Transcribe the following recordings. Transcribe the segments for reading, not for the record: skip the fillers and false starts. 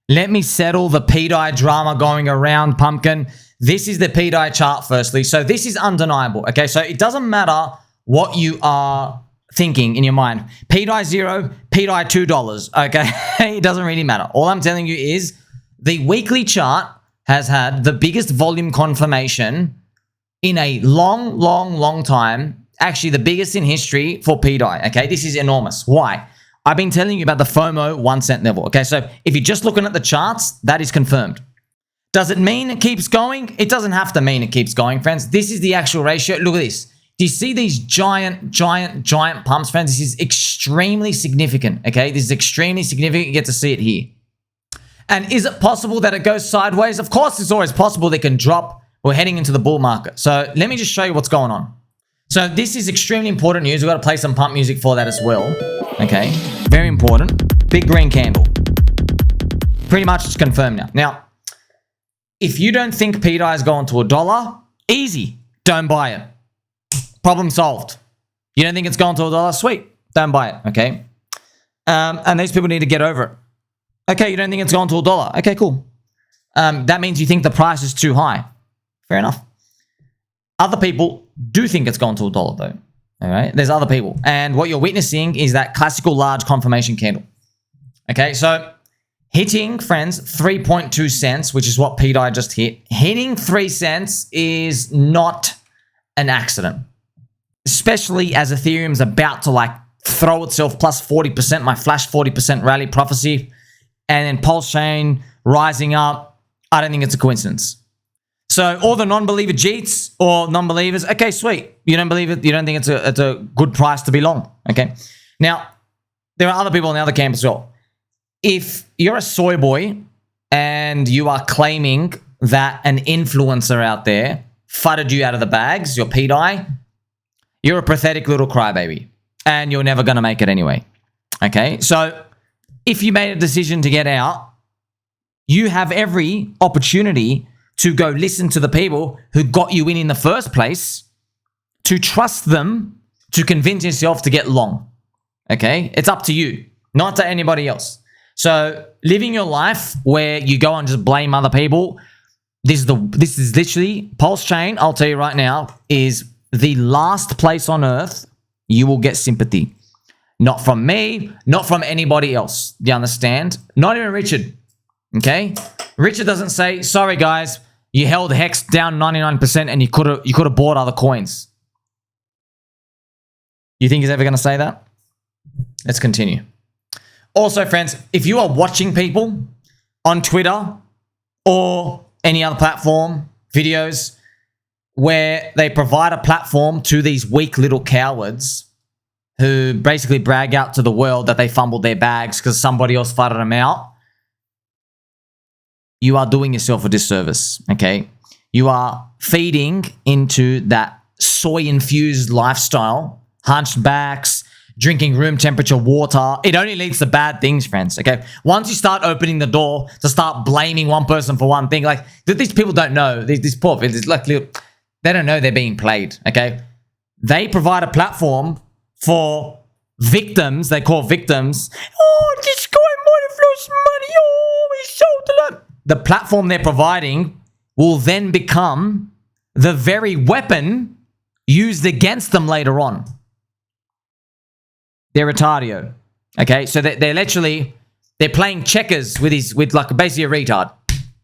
Let me settle the pDAI drama going around, Pumpkin. This is the pDAI chart firstly. So this is undeniable, okay? So it doesn't matter what you are thinking in your mind. pDAI 0, pDAI $2, okay? It doesn't really matter. All I'm telling you is the weekly chart has had the biggest volume confirmation in a long time. Actually, the biggest in history for pDAI, okay? This is enormous. Why? I've been telling you about the FOMO 1 cent level, okay? So if you're just looking at the charts, that is confirmed. Does it mean it keeps going? It doesn't have to mean it keeps going, friends. This is the actual ratio. Look at this. Do you see these giant pumps, friends? This is extremely significant, okay? This is extremely significant. You get to see it here. And is it possible that it goes sideways? Of course, it's always possible they can drop. We're heading into the bull market. So let me just show you what's going on. So this is extremely important news. We've got to play some pump music for that as well. Okay, very important. Big green candle. Pretty much it's confirmed now. Now, if you don't think pDAI is going to $1, easy. Don't buy it. Problem solved. You don't think it's going to $1? Sweet. Don't buy it, okay? And these people need to get over it. Okay, you don't think it's going to $1. Okay, cool. That means you think the price is too high. Fair enough. Other people do think it's gone to $1 though. All right, there's other people. And what you're witnessing is that classical large confirmation candle. Okay, so hitting, friends, 3.2 cents, which is what pDAI just hit. Hitting 3 cents is not an accident. Especially as Ethereum's about to like throw itself plus 40%, my flash 40% rally prophecy. And then PulseChain rising up. I don't think it's a coincidence. So all the non-believer jeets or non-believers, okay, sweet. You don't believe it. You don't think it's a good price to be long, okay? Now, there are other people in the other camp as well. If you're a soy boy and you are claiming that an influencer out there fudded you out of the bags, your pDAI, you're a pathetic little crybaby and you're never going to make it anyway, okay? So if you made a decision to get out, you have every opportunity to go listen to the people who got you in the first place, to trust them, to convince yourself to get long, okay? It's up to you, not to anybody else. So living your life where you go and just blame other people, this is literally, PulseChain, I'll tell you right now, is the last place on earth you will get sympathy. Not from me, not from anybody else. Do you understand? Not even Richard, okay? Richard doesn't say, sorry guys, you held Hex down 99% and you could have bought other coins. You think he's ever going to say that? Let's continue. Also, friends, if you are watching people on Twitter or any other platform, videos, where they provide a platform to these weak little cowards who basically brag out to the world that they fumbled their bags because somebody else farted them out, you are doing yourself a disservice, okay? You are feeding into that soy-infused lifestyle, hunchbacks, drinking room temperature water. It only leads to bad things, friends, okay? Once you start opening the door to start blaming one person for one thing, like, these people don't know. These poor people, like, they don't know they're being played, okay? They provide a platform for victims. They call victims, oh, this guy might have lost money. Oh, he sold a lot. The platform they're providing will then become the very weapon used against them later on. They're retardio. Okay, so they're literally, they're playing checkers with like basically a retard.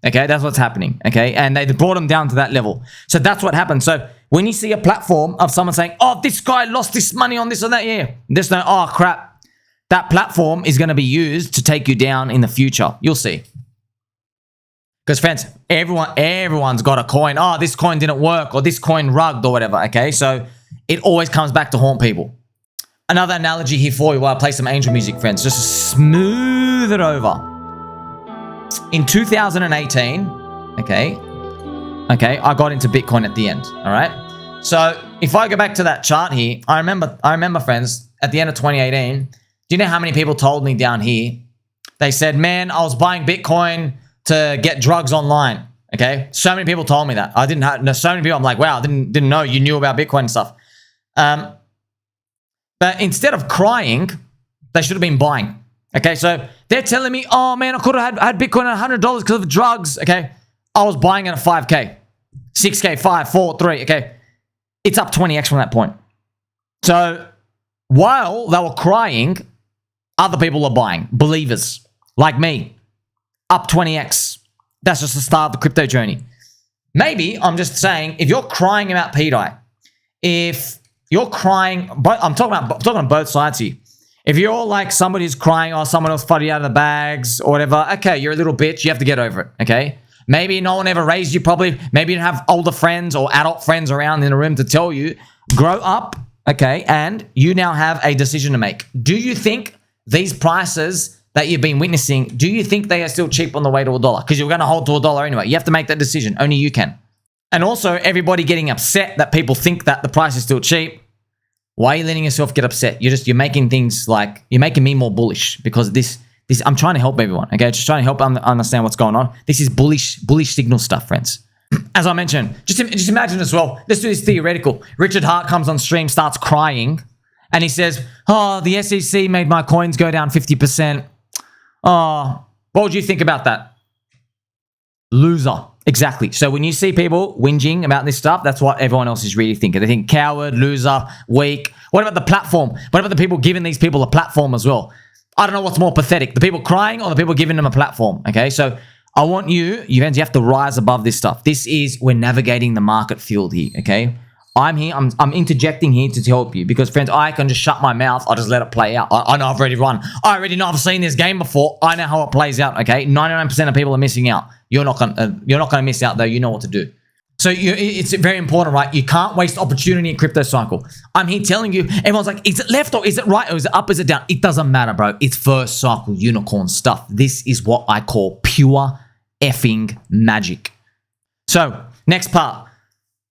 Okay, that's what's happening. Okay, and they brought them down to that level. So that's what happens. So when you see a platform of someone saying, oh, this guy lost this money on this or that, yeah, there's no, oh crap. That platform is going to be used to take you down in the future. You'll see. Because friends, everyone's got a coin. Oh, this coin didn't work or this coin rugged or whatever, okay? So it always comes back to haunt people. Another analogy here for you while I play some angel music, friends, just to smooth it over. In 2018, okay, I got into Bitcoin at the end, all right? So if I go back to that chart here, I remember, friends, at the end of 2018, do you know how many people told me down here? They said, man, I was buying Bitcoin to get drugs online, okay? So many people told me that. I didn't know, so many people, I'm like, wow, I didn't know you knew about Bitcoin and stuff. But instead of crying, they should have been buying, Okay, so they're telling me, oh man, I could have had Bitcoin at $100 because of drugs. Okay, I was buying it at 5K, 6K, 5, 4, 3. Okay, it's up 20x from that point. So while they were crying, other people are buying. Believers like me, up 20x. That's just the start of the crypto journey. Maybe I'm just saying, if you're crying about pDAI, if you're crying, but I'm talking on both sides here. If you're like somebody who's crying, or someone else flooded out of the bags or whatever, okay, you're a little bitch. You have to get over it, okay? Maybe no one ever raised you properly. Maybe you don't have older friends or adult friends around in a room to tell you. Grow up, okay? And you now have a decision to make. Do you think these prices that you've been witnessing, do you think they are still cheap on the way to $1? Because you're going to hold to $1 anyway. You have to make that decision. Only you can. And also, everybody getting upset that people think that the price is still cheap. Why are you letting yourself get upset? You're making things like, you're making me more bullish because this I'm trying to help everyone, okay? Just trying to help understand what's going on. This is bullish signal stuff, friends. As I mentioned, just imagine as well, let's do this theoretical. Richard Hart comes on stream, starts crying, and he says, oh, the SEC made my coins go down 50%. Oh, what would you think about that? Loser. Exactly. So when you see people whinging about this stuff, that's what everyone else is really thinking. They think coward, loser, weak. What about the platform? What about the people giving these people a platform as well? I don't know what's more pathetic, the people crying or the people giving them a platform, okay? So I want you have to rise above this stuff. We're navigating the market field here, okay? I'm here, I'm interjecting here to help you because, friends, I can just shut my mouth. I'll just let it play out. I know I've already run. I already know I've seen this game before. I know how it plays out, okay? 99% of people are missing out. You're not gonna miss out, though. You know what to do. So it's very important, right? You can't waste opportunity in crypto cycle. I'm here telling you, everyone's like, is it left or is it right or is it up, is it down? It doesn't matter, bro. It's first cycle unicorn stuff. This is what I call pure effing magic. So, next part.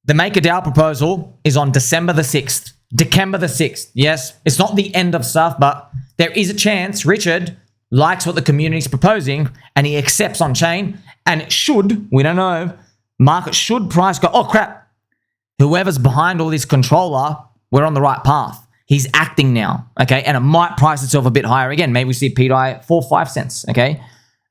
The MakerDAO proposal is on December the 6th. December the 6th. Yes, it's not the end of stuff, but there is a chance Richard likes what the community is proposing and he accepts on chain, and it should, we don't know, market should price go, oh crap, whoever's behind all this controller, we're on the right path. He's acting now, okay? And it might price itself a bit higher again. Maybe we see pDAI 4 or 5 cents, okay?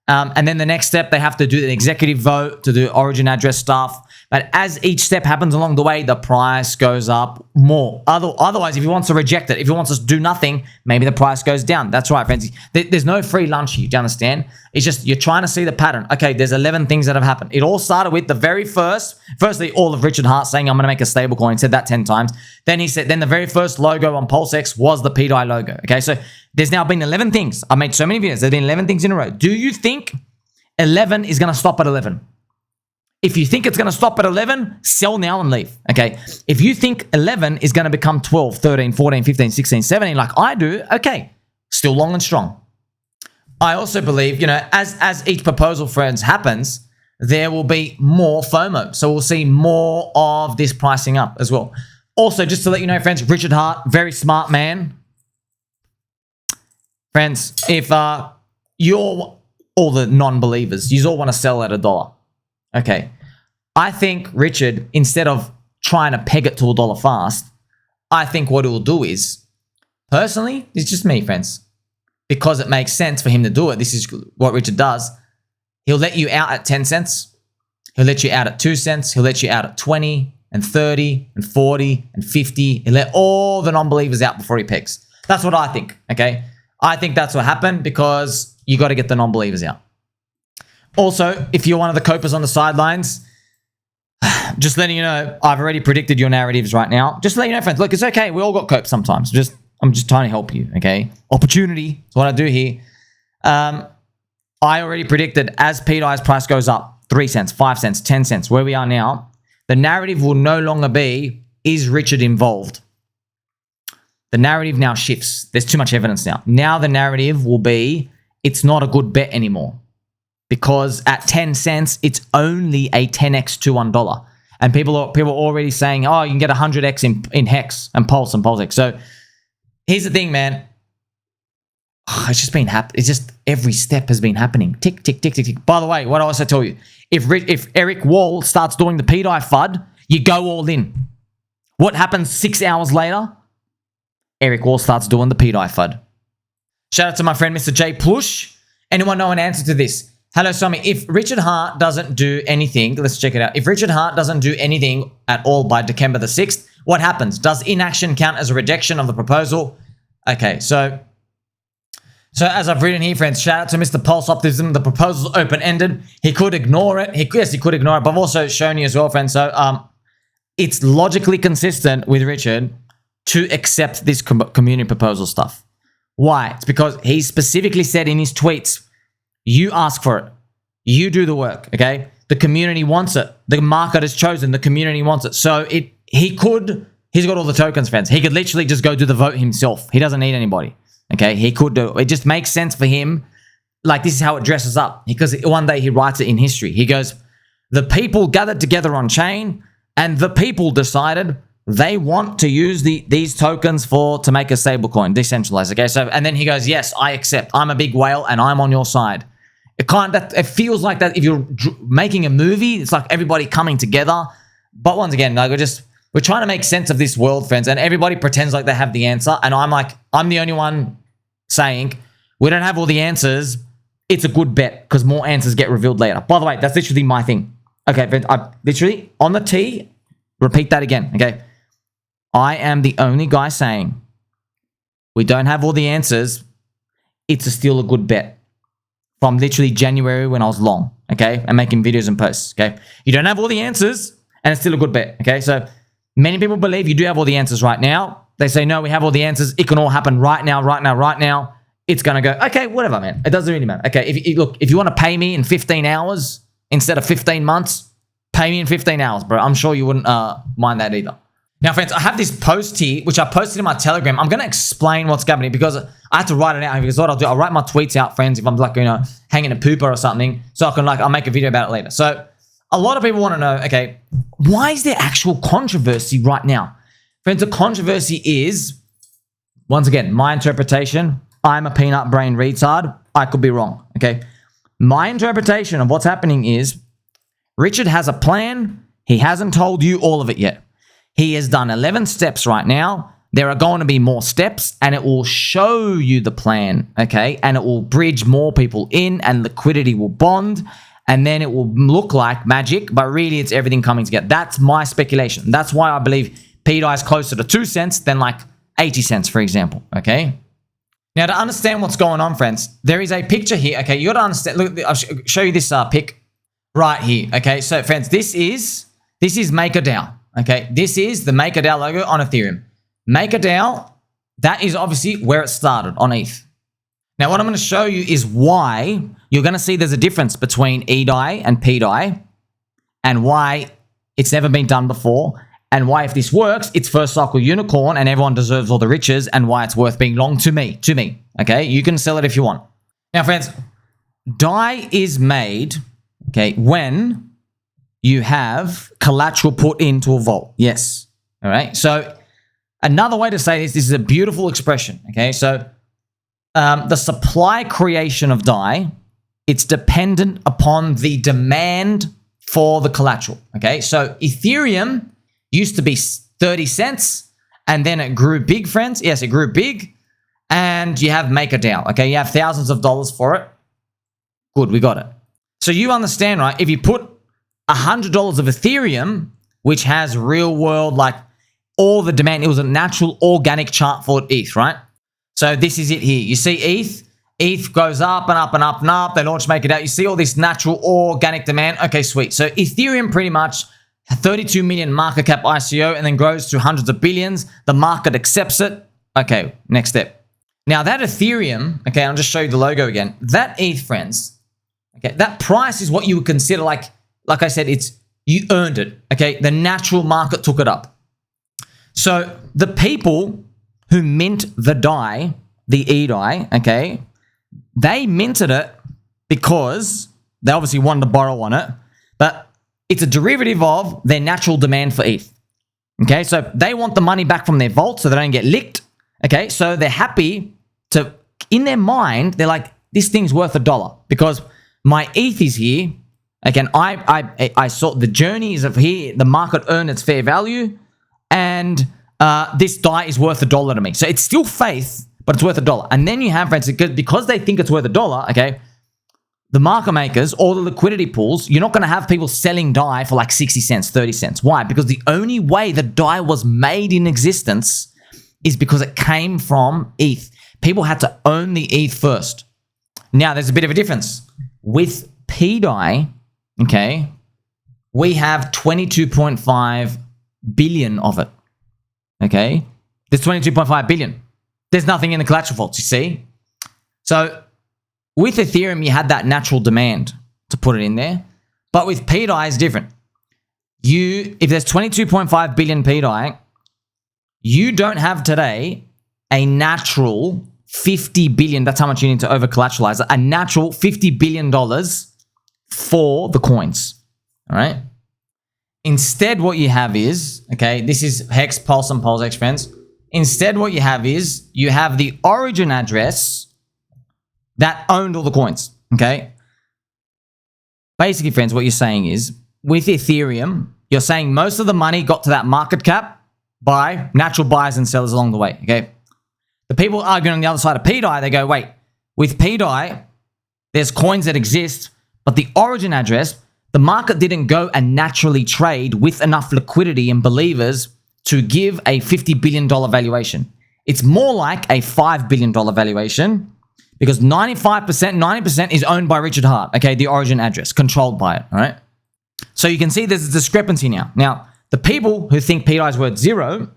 And then the next step, they have to do the executive vote to do origin address stuff. But as each step happens along the way, the price goes up more. Otherwise, if he wants to reject it, if he wants us to do nothing, maybe the price goes down. That's right, friends. There's no free lunch here. Do you understand? It's just you're trying to see the pattern. Okay, there's 11 things that have happened. It all started with the very firstly, all of Richard Hart saying, I'm going to make a stable coin. He said that 10 times. Then the very first logo on PulseX was the pDAI logo. Okay, so there's now been 11 things. I made so many videos. There's been 11 things in a row. Do you think 11 is going to stop at 11? If you think it's going to stop at 11, sell now and leave, okay? If you think 11 is going to become 12, 13, 14, 15, 16, 17, like I do, okay, still long and strong. I also believe, as each proposal, friends, happens, there will be more FOMO. So we'll see more of this pricing up as well. Also, just to let you know, friends, Richard Hart, very smart man. Friends, if you're all the non-believers, you all want to sell at $1. Okay, I think Richard, instead of trying to peg it to $1 fast, I think what he'll do is, personally, it's just me, friends, because it makes sense for him to do it. This is what Richard does. He'll let you out at 10 cents. He'll let you out at 2 cents. He'll let you out at 20 and 30 and 40 and 50. He'll let all the non-believers out before he pegs. That's what I think, okay? I think that's what happened because you got to get the non-believers out. Also, if you're one of the copers on the sidelines, just letting you know, I've already predicted your narratives right now. Just to let you know, friends, look, it's okay. We all got copes sometimes. I'm just trying to help you, okay? Opportunity is what I do here. I already predicted as pDAI's price goes up, 3 cents, 5 cents, 10 cents, where we are now, the narrative will no longer be, is Richard involved? The narrative now shifts. There's too much evidence now. Now the narrative will be, it's not a good bet anymore. Because at 10 cents, it's only a 10x to $1. And people are already saying, oh, you can get 100x in Hex and Pulse and PulseX. So here's the thing, man. It's just been happening. It's just every step has been happening. Tick, tick, tick, tick, tick. By the way, what else I tell you? If Eric Wall starts doing the pDAI FUD, you go all in. What happens 6 hours later? Eric Wall starts doing the pDAI FUD. Shout out to my friend, Mr. J. Plush. Anyone know an answer to this? Hello, Somi. If Richard Hart doesn't do anything, let's check it out. If Richard Hart doesn't do anything at all by December the 6th, what happens? Does inaction count as a rejection of the proposal? Okay, so as I've written here, friends, shout out to Mr. Pulse Optimism. The proposal's open-ended. He could ignore it. Yes, he could ignore it, but I've also shown you as well, friends. So it's logically consistent with Richard to accept this community proposal stuff. Why? It's because he specifically said in his tweets, you ask for it. You do the work, okay? The community wants it. The market has chosen. The community wants it. So he's got all the tokens, friends. He could literally just go do the vote himself. He doesn't need anybody. Okay, he could do it. It just makes sense for him. Like, this is how it dresses up. Because one day he writes it in history. He goes, the people gathered together on chain, and the people decided they want to use these tokens to make a stablecoin, decentralized. Okay, so, and then he goes, yes, I accept. I'm a big whale, and I'm on your side. It feels like that if you're making a movie, it's like everybody coming together. But once again, like we're trying to make sense of this world, friends, and everybody pretends like they have the answer. And I'm the only one saying, we don't have all the answers. It's a good bet because more answers get revealed later. By the way, that's literally my thing. Okay, friends, I literally, on the T, repeat that again, okay? I am the only guy saying, we don't have all the answers. It's still a good bet. From literally January when I was long, okay? And making videos and posts, okay? You don't have all the answers, and it's still a good bet, okay? So many people believe you do have all the answers right now. They say, no, we have all the answers. It can all happen right now, right now, right now. It's going to go, okay, whatever, man. It doesn't really matter. Okay, if you want to pay me in 15 hours instead of 15 months, pay me in 15 hours, bro. I'm sure you wouldn't mind that either. Now, friends, I have this post here, which I posted in my Telegram. I'm going to explain what's happening because I have to write it out. Because what I'll do, I'll write my tweets out, friends, if I'm like, hanging a pooper or something, so I can I'll make a video about it later. So a lot of people want to know, okay, why is there actual controversy right now? Friends, the controversy is, once again, my interpretation. I'm a peanut brain retard. I could be wrong, okay? My interpretation of what's happening is Richard has a plan. He hasn't told you all of it yet. He has done 11 steps right now. There are going to be more steps, and it will show you the plan, okay? And it will bridge more people in, and liquidity will bond, and then it will look like magic, but really it's everything coming together. That's my speculation. That's why I believe pDAI is closer to 2 cents than like 80 cents, for example, okay? Now, to understand what's going on, friends, there is a picture here, okay? You got to understand. Look, I'll show you this pic right here, okay? So, friends, this is MakerDAO. Okay, this is the MakerDAO logo on Ethereum. MakerDAO, that is obviously where it started on ETH. Now, what I'm going to show you is why you're going to see there's a difference between eDAI and pDAI, and why it's never been done before, and why if this works, it's first cycle unicorn and everyone deserves all the riches, and why it's worth being long to me. Okay, you can sell it if you want. Now, friends, DAI is made, okay, when you have collateral put into a vault. Yes. All right. So another way to say this is a beautiful expression. Okay. So the supply creation of DAI, it's dependent upon the demand for the collateral. Okay. So Ethereum used to be 30 cents and then it grew big, friends. Yes, it grew big. And you have MakerDAO. Okay. You have thousands of dollars for it. Good. We got it. So you understand, right? If you put $100 of Ethereum, which has real world, like all the demand, it was a natural organic chart for ETH, right? So this is it here. You see ETH goes up and up and up and up. They launch MakerDAO. You see all this natural organic demand. Okay, sweet. So Ethereum pretty much 32 million market cap ICO and then grows to hundreds of billions. The market accepts it. Okay, next step. Now that Ethereum, okay, I'll just show you the logo again. That ETH, friends, okay, that price is what you would consider like I said, you earned it, okay? The natural market took it up. So the people who mint the DAI, the eDAI, okay, they minted it because they obviously wanted to borrow on it, but it's a derivative of their natural demand for ETH, okay? So they want the money back from their vault so they don't get licked, okay? So they're happy to, in their mind, they're like, this thing's worth $1 because my ETH is here. Again, I saw the journeys of here, the market earned its fair value, and this DAI is worth $1 to me. So it's still faith, but it's worth $1. And then you have, friends, because they think it's worth $1, okay, the market makers or the liquidity pools, you're not going to have people selling DAI for like 60 cents, 30 cents. Why? Because the only way the DAI was made in existence is because it came from ETH. People had to own the ETH first. Now, there's a bit of a difference. With pDAI, okay, we have 22.5 billion of it, okay? There's 22.5 billion. There's nothing in the collateral vaults, you see? So with Ethereum, you had that natural demand to put it in there. But with pDAI, it's different. If there's 22.5 billion pDAI, you don't have today a natural 50 billion. That's how much you need to over collateralize it. A natural $50 billion for the coins. All right. Instead, what you have is, okay, this is Hex, Pulse, and PulseX, friends. Instead, what you have is you have the origin address that owned all the coins. Okay. Basically, friends, what you're saying is with Ethereum, you're saying most of the money got to that market cap by natural buyers and sellers along the way. Okay. The people arguing on the other side of pDAI, they go, wait, with pDAI, there's coins that exist, but the origin address, the market didn't go and naturally trade with enough liquidity and believers to give a $50 billion valuation. It's more like a $5 billion valuation because 90% is owned by Richard Hart, okay, the origin address, controlled by it, all right? So you can see there's a discrepancy now. Now, the people who think pDAI is worth $0,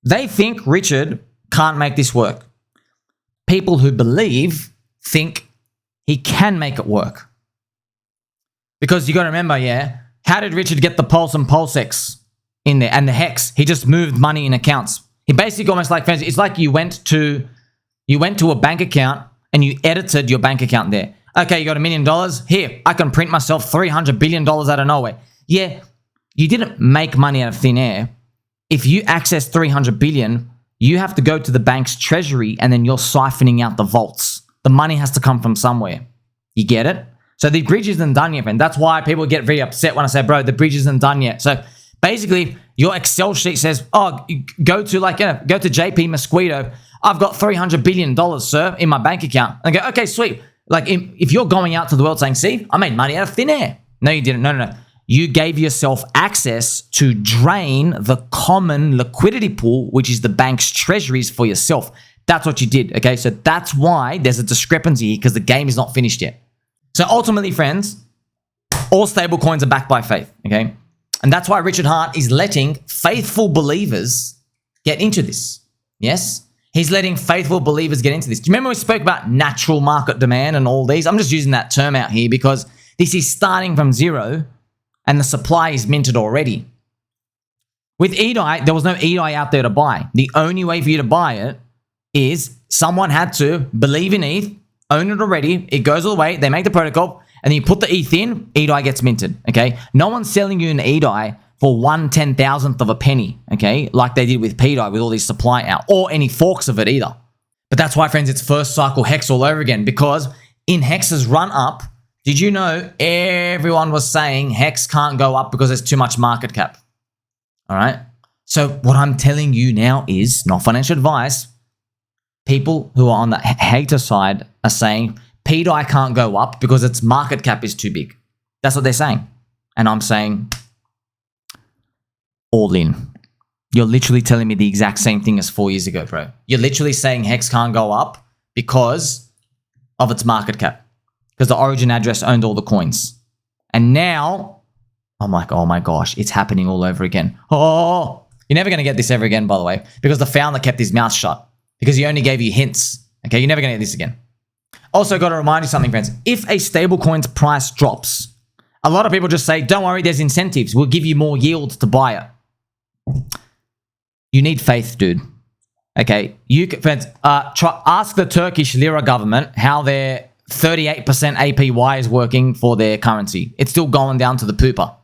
they think Richard can't make this work. People who believe think he can make it work. Because you got to remember, yeah, how did Richard get the Pulse and PulseX in there and the Hex? He just moved money in accounts. He basically almost like, it's like you went to a bank account and you edited your bank account there. Okay, you got $1 million. Here, I can print myself $300 billion out of nowhere. Yeah, you didn't make money out of thin air. If you access 300 billion, you have to go to the bank's treasury and then you're siphoning out the vaults. The money has to come from somewhere. You get it? So the bridge isn't done yet, friend. That's why people get very upset when I say, bro, the bridge isn't done yet. So basically, your Excel sheet says, oh, go to JP Mosquito. I've got $300 billion, sir, in my bank account. And I go, okay, sweet. Like if you're going out to the world saying, see, I made money out of thin air. No, you didn't. No. You gave yourself access to drain the common liquidity pool, which is the bank's treasuries for yourself. That's what you did, okay? So that's why there's a discrepancy because the game is not finished yet. So ultimately, friends, all stable coins are backed by faith, okay? And that's why Richard Hart is letting faithful believers get into this, yes? He's letting faithful believers get into this. Do you remember we spoke about natural market demand and all these? I'm just using that term out here because this is starting from zero and the supply is minted already. With eDAI, there was no eDAI out there to buy. The only way for you to buy it is someone had to believe in ETH, own it already, it goes all the way, they make the protocol, and then you put the ETH in, eDAI gets minted, okay? No one's selling you an eDAI for 1/10,000th of a penny, okay? Like they did with pDAI with all these supply out, or any forks of it either. But that's why, friends, it's first cycle Hex all over again, because in Hex's run up, did you know everyone was saying Hex can't go up because there's too much market cap? All right. So what I'm telling you now is not financial advice. People who are on the hater side are saying pDAI can't go up because its market cap is too big. That's what they're saying. And I'm saying all in. You're literally telling me the exact same thing as 4 years ago, bro. You're literally saying Hex can't go up because of its market cap. Because the origin address owned all the coins. And now, I'm like, oh my gosh, it's happening all over again. Oh, you're never going to get this ever again, by the way, because the founder kept his mouth shut. Because he only gave you hints. Okay, you're never going to get this again. Also, got to remind you something, friends. If a stablecoin's price drops, a lot of people just say, don't worry, there's incentives. We'll give you more yield to buy it. You need faith, dude. Okay, friends, ask the Turkish lira government how their 38% APY is working for their currency. It's still going down to the pooper.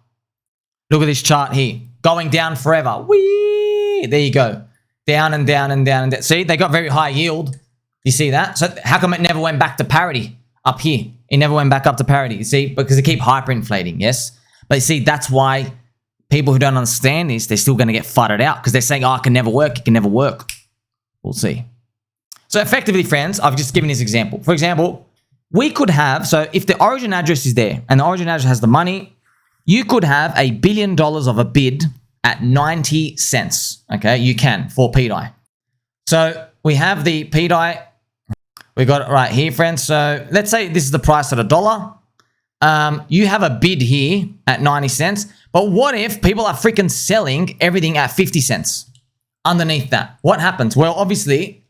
Look at this chart here. Going down forever. Whee! There you go. Down and down and down and down. See, they got very high yield. You see that? So how come it never went back to parity up here? It never went back up to parity. You see, because they keep hyperinflating, yes? But you see, that's why people who don't understand this, they're still going to get fudded out because they're saying, oh, it can never work. It can never work. We'll see. So effectively, friends, I've just given this example. For example, we could have, so if the origin address is there and the origin address has the money, you could have $1 billion of a bid at 90 cents. Okay, you can for pDAI. So we have the pDAI. We got it right here, friends. So let's say this is the price at $1. You have a bid here at 90 cents. But what if people are freaking selling everything at 50 cents underneath that? What happens? Well, obviously,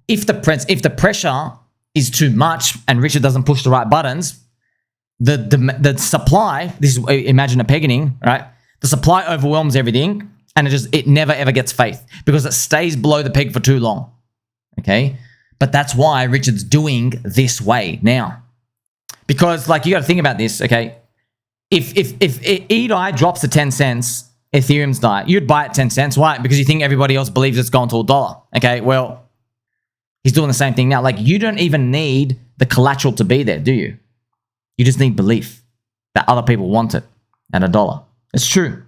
if the pressure is too much and Richard doesn't push the right buttons, the supply, this is, imagine a pegging, right? The supply overwhelms everything and it never ever gets faith because it stays below the peg for too long. Okay? But that's why Richard's doing this way now. Because like you got to think about this, okay? If eDAI drops to 10 cents, Ethereum's DAI, you'd buy it 10 cents. Why? Because you think everybody else believes it's gone to $1. Okay, well, he's doing the same thing now. Like, you don't even need the collateral to be there, do you? You just need belief that other people want it at $1. It's true.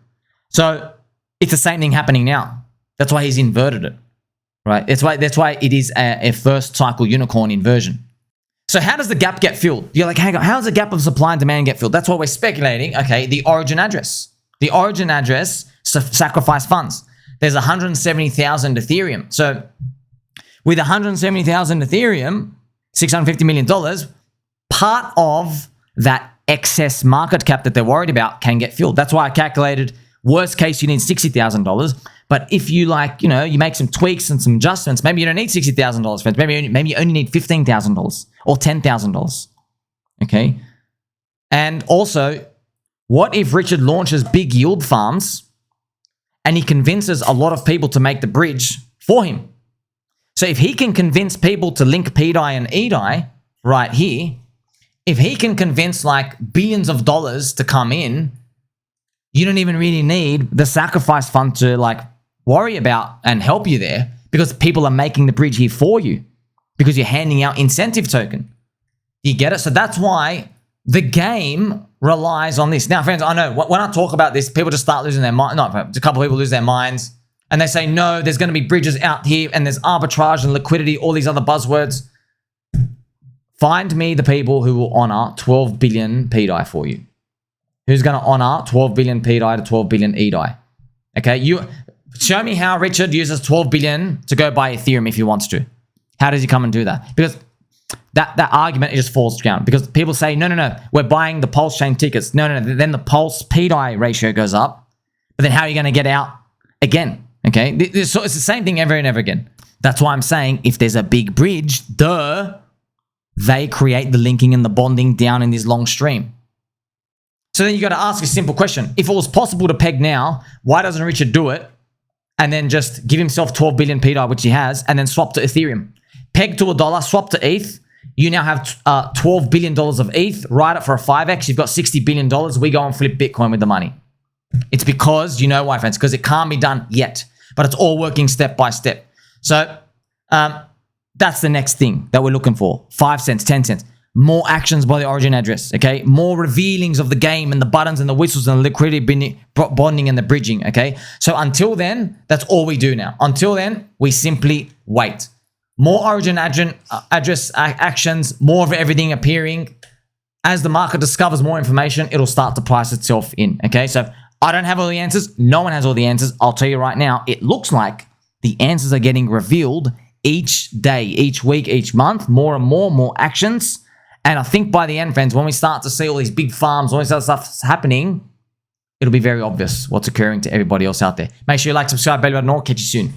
So it's the same thing happening now. That's why he's inverted it, right? That's why it is a first cycle unicorn inversion. So how does the gap get filled? You're like, hang on, how does the gap of supply and demand get filled? That's what we're speculating. Okay, the origin address. The origin address sacrifice funds. There's 170,000 Ethereum. So with 170,000 Ethereum, $650 million, part of that excess market cap that they're worried about can get filled. That's why I calculated worst case you need $60,000. But if you you make some tweaks and some adjustments, maybe you don't need $60,000, friends. Maybe you only need $15,000 or $10,000. Okay. And also, what if Richard launches big yield farms and he convinces a lot of people to make the bridge for him? So if he can convince people to link pDAI and eDAI right here, if he can convince like billions of dollars to come in, you don't even really need the sacrifice fund to like worry about and help you there because people are making the bridge here for you because you're handing out incentive token. You get it? So that's why the game relies on this. Now, friends, I know when I talk about this, people just start losing their mind. No, a couple of people lose their minds and they say, no, there's going to be bridges out here and there's arbitrage and liquidity, all these other buzzwords. Find me the people who will honor 12 billion pDAI for you. Who's going to honor 12 billion pDAI to 12 billion eDAI? Okay, you show me how Richard uses 12 billion to go buy Ethereum if he wants to. How does he come and do that? Because that argument, it just falls down. Because people say, no, we're buying the PulseChain tickets. No, then the Pulse pDAI ratio goes up. But then how are you going to get out again? Okay, so it's the same thing ever and ever again. That's why I'm saying if there's a big bridge, they create the linking and the bonding down in this long stream. So then you got to ask a simple question. If it was possible to peg now, why doesn't Richard do it and then just give himself 12 billion pDAI, which he has, and then swap to Ethereum? Peg to $1, swap to ETH. You now have $12 billion of ETH. Write it for a 5x. You've got $60 billion. We go and flip Bitcoin with the money. It's because, you know why, friends? Because it can't be done yet. But it's all working step by step. So that's the next thing that we're looking for. 5 cents, 10 cents. More actions by the origin address, okay? More revealings of the game and the buttons and the whistles and the liquidity bonding and the bridging, okay? So until then, that's all we do now. Until then, we simply wait. More origin address actions, more of everything appearing. As the market discovers more information, it'll start to price itself in, okay? So I don't have all the answers. No one has all the answers. I'll tell you right now, it looks like the answers are getting revealed each day, each week, each month, more and more actions. And I think by the end, friends, when we start to see all these big farms, all this other stuff happening, it'll be very obvious what's occurring to everybody else out there. Make sure you like, subscribe, bell button, or catch you soon.